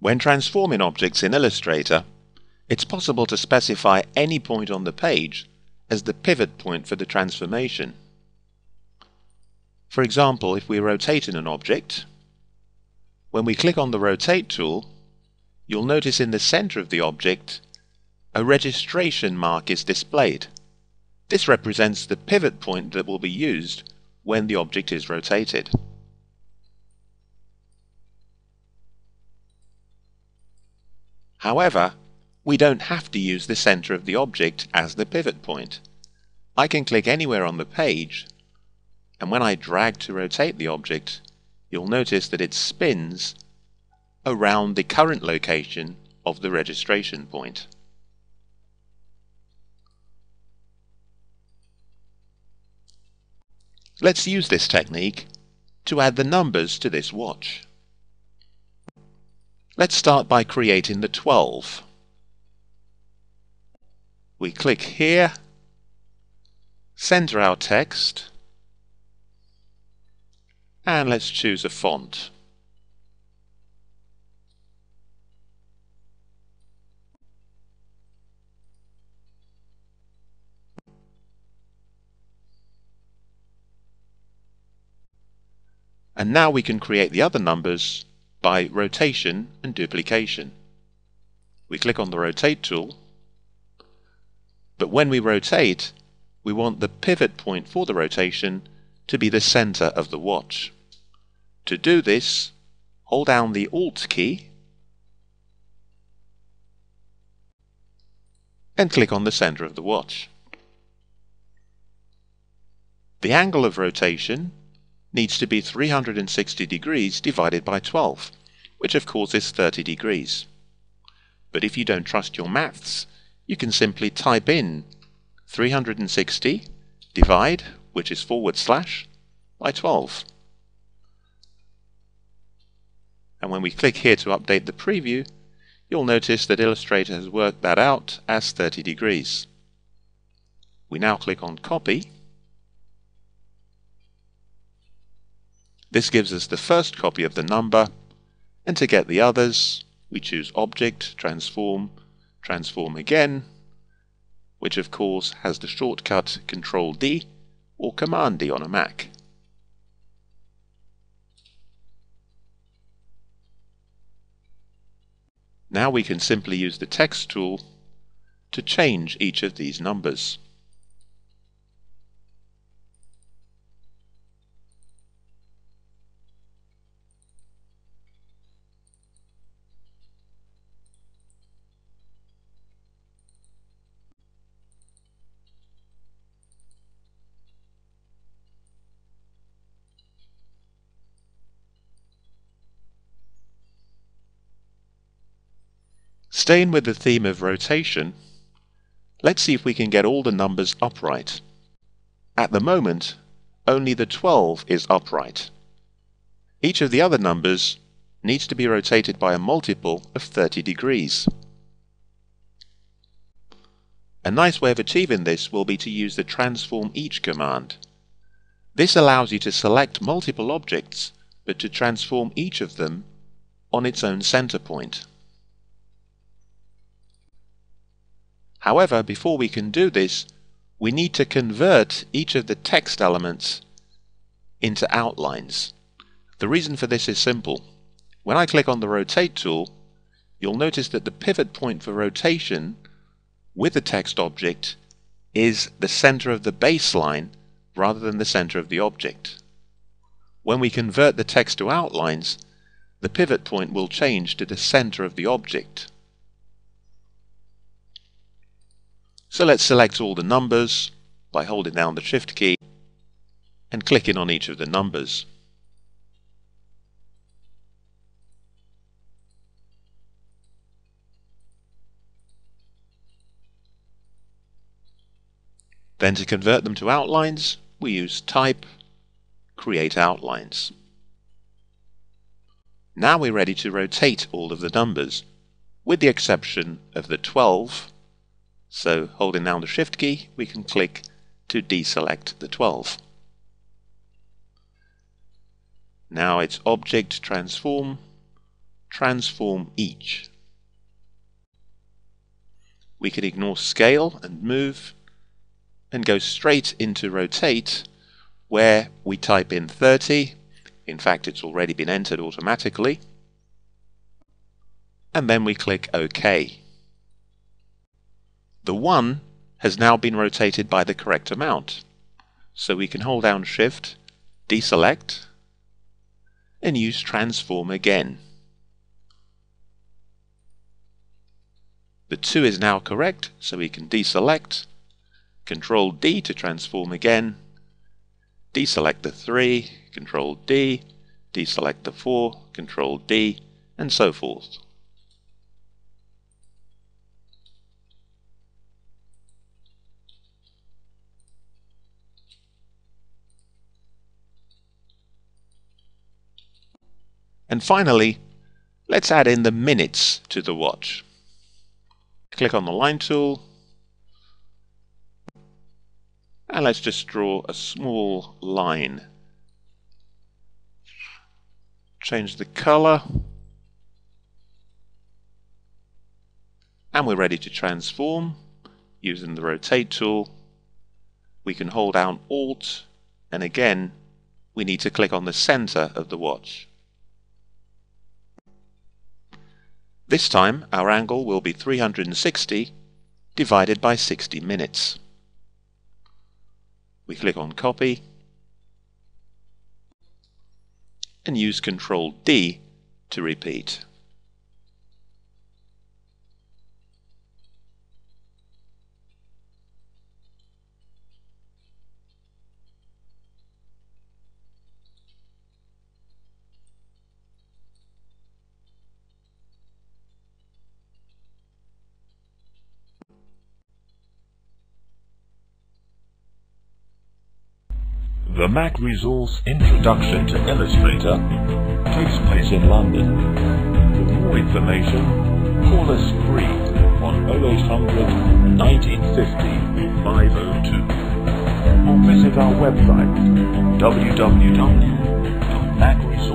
When transforming objects in Illustrator, it's possible to specify any point on the page as the pivot point for the transformation. For example, if we're rotating an object, when we click on the Rotate tool, you'll notice in the center of the object a registration mark is displayed. This represents the pivot point that will be used when the object is rotated. However, we don't have to use the center of the object as the pivot point. I can click anywhere on the page, and when I drag to rotate the object, you'll notice that it spins around the current location of the registration point. Let's use this technique to add the numbers to this watch. Let's start by creating the 12. We click here, center our text, and let's choose a font. And now we can create the other numbers by rotation and duplication. We click on the Rotate tool, but when we rotate, we want the pivot point for the rotation to be the center of the watch. To do this, hold down the Alt key and click on the center of the watch. The angle of rotation needs to be 360 degrees divided by 12, which of course is 30 degrees. But if you don't trust your maths, you can simply type in 360 divide, which is / by 12. And when we click here to update the preview, you'll notice that Illustrator has worked that out as 30 degrees. We now click on Copy. This gives us the first copy of the number, and to get the others, we choose Object, Transform, Transform Again, which of course has the shortcut Ctrl-D or Command-D on a Mac. Now we can simply use the Text tool to change each of these numbers. Staying with the theme of rotation, let's see if we can get all the numbers upright. At the moment, only the 12 is upright. Each of the other numbers needs to be rotated by a multiple of 30 degrees. A nice way of achieving this will be to use the Transform Each command. This allows you to select multiple objects, but to transform each of them on its own center point. However, before we can do this, we need to convert each of the text elements into outlines. The reason for this is simple. When I click on the Rotate tool, you'll notice that the pivot point for rotation with the text object is the center of the baseline rather than the center of the object. When we convert the text to outlines, the pivot point will change to the center of the object. So let's select all the numbers by holding down the Shift key and clicking on each of the numbers. Then to convert them to outlines, we use Type, Create Outlines. Now we're ready to rotate all of the numbers, with the exception of the 12. So holding down the Shift key, we can click to deselect the 12. Now it's Object, Transform, transform each. We can ignore scale and move and go straight into rotate, where we type in 30. In fact, it's already been entered automatically. And then we click OK. The 1 has now been rotated by the correct amount. So we can hold down Shift, deselect, and use transform again. The 2 is now correct, so we can deselect, Control D to transform again, deselect the 3, Control D, deselect the 4, Control D, and so forth. And finally, let's add in the minutes to the watch. Click on the line tool, and let's just draw a small line. Change the color, and we're ready to transform. Using the rotate tool, we can hold down Alt, and again we need to click on the center of the watch. This time our angle will be 360 divided by 60 minutes. We click on copy and use Control D to repeat. The Mac Resource Introduction to Illustrator takes place in London. For more information, call us free on 0800 1950 502 or visit our website www.macresource.com.